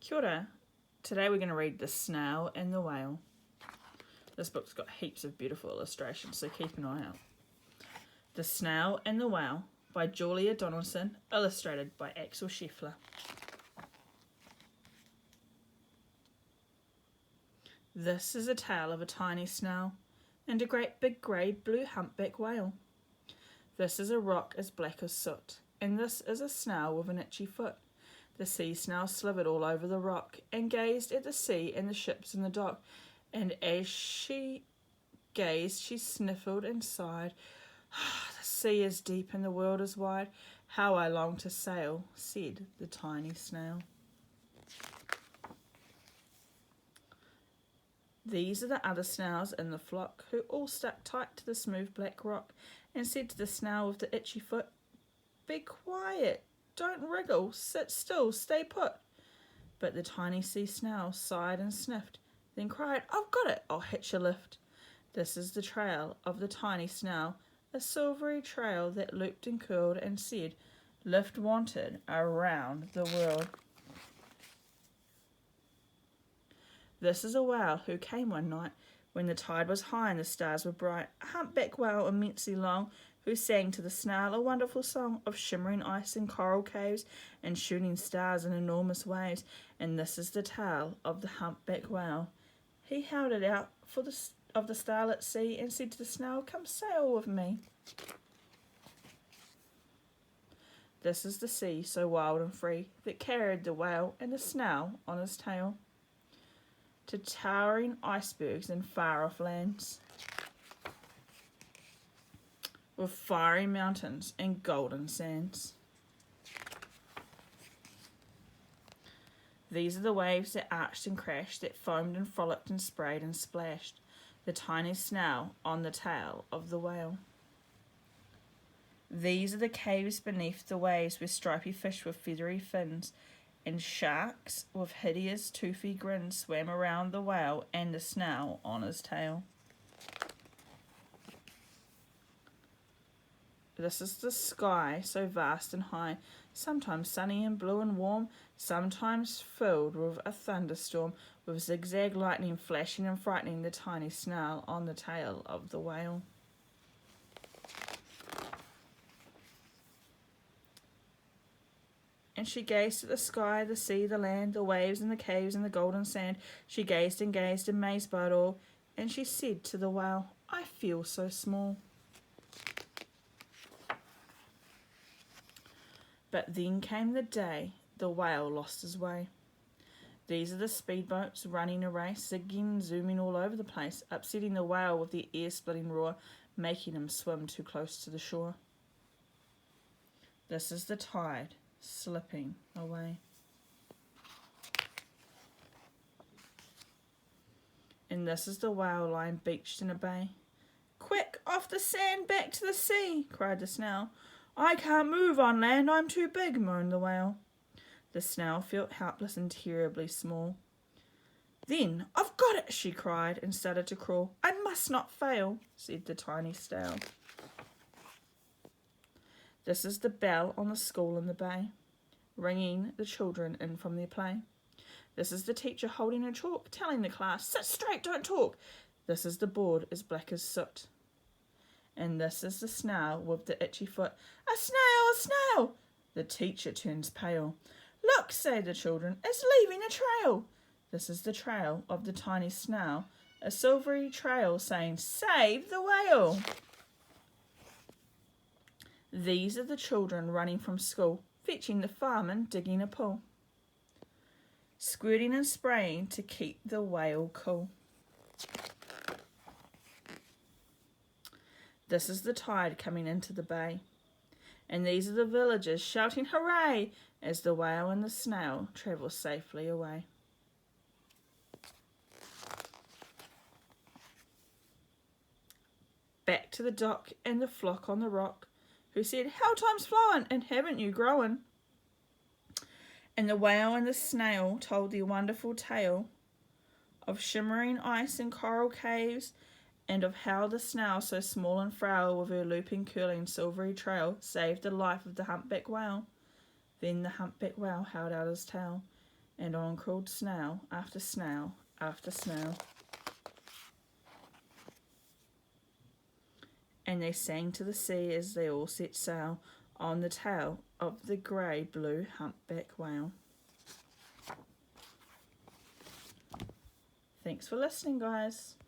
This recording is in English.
Kia ora. Today we're going to read The Snail and the Whale. This book's got heaps of beautiful illustrations, so keep an eye out. The Snail and the Whale by Julia Donaldson, illustrated by Axel Scheffler. This is a tale of a tiny snail and a great big grey blue humpback whale. This is a rock as black as soot, and this is a snail with an itchy foot. The sea snail slithered all over the rock and gazed at the sea and the ships in the dock, and as she gazed she sniffled and sighed. The sea is deep and the world is wide. How I long to sail, said the tiny snail. These are the other snails in the flock, who all stuck tight to the smooth black rock, and said to the snail with the itchy foot, "Be quiet, don't wriggle, sit still, stay put." But the tiny sea snail sighed and sniffed, then cried, "I've got it, I'll hitch a lift." This is the trail of the tiny snail, a silvery trail that looped and curled and said, "Lift wanted around the world." This is a whale who came one night when the tide was high and the stars were bright, a humpback whale immensely long, who sang to the snail a wonderful song of shimmering ice and coral caves and shooting stars and enormous waves. And this is the tale of the humpback whale. He held it out of the starlit sea and said to the snail, "Come sail with me." This is the sea so wild and free that carried the whale and the snail on his tail to towering icebergs in far-off lands, with fiery mountains and golden sands. These are the waves that arched and crashed, that foamed and frolicked and sprayed and splashed the tiny snail on the tail of the whale. These are the caves beneath the waves, where stripy fish with feathery fins and sharks with hideous toothy grins swam around the whale and the snail on his tail. This is the sky so vast and high, sometimes sunny and blue and warm, sometimes filled with a thunderstorm, with zigzag lightning flashing and frightening the tiny snail on the tail of the whale. And she gazed at the sky, the sea, the land, the waves and the caves and the golden sand. She gazed and gazed, amazed by it all, and she said to the whale, "I feel so small." But then came the day the whale lost his way. These are the speedboats running a race, zigging and zooming all over the place, upsetting the whale with their ear-splitting roar, making him swim too close to the shore. This is the tide slipping away. And this is the whale lying beached in a bay. "Quick, off the sand, back to the sea," cried the snail. "I can't move on land, I'm too big," moaned the whale. The snail felt helpless and terribly small. Then, "I've got it," she cried, and started to crawl. "I must not fail," said the tiny snail. This is the bell on the school in the bay, ringing the children in from their play. This is the teacher holding her chalk, telling the class, "Sit straight, don't talk." This is the board as black as soot. And this is the snail with the itchy foot. "A snail, a snail!" The teacher turns pale. "Look," say the children, "it's leaving a trail." This is the trail of the tiny snail, a silvery trail saying, "Save the whale." These are the children running from school, fetching the fireman digging a pool, squirting and spraying to keep the whale cool. This is the tide coming into the bay, and these are the villagers shouting hooray as the whale and the snail travel safely away. Back to the dock and the flock on the rock, who said, "How time's flowin', and haven't you growin'?" And the whale and the snail told their wonderful tale of shimmering ice and coral caves, and of how the snail, so small and frail, with her looping, curling, silvery trail, saved the life of the humpback whale. Then the humpback whale held out his tail, And on crawled snail after snail after snail. And they sang to the sea as they all set sail on the tail of the grey-blue humpback whale. Thanks for listening, guys.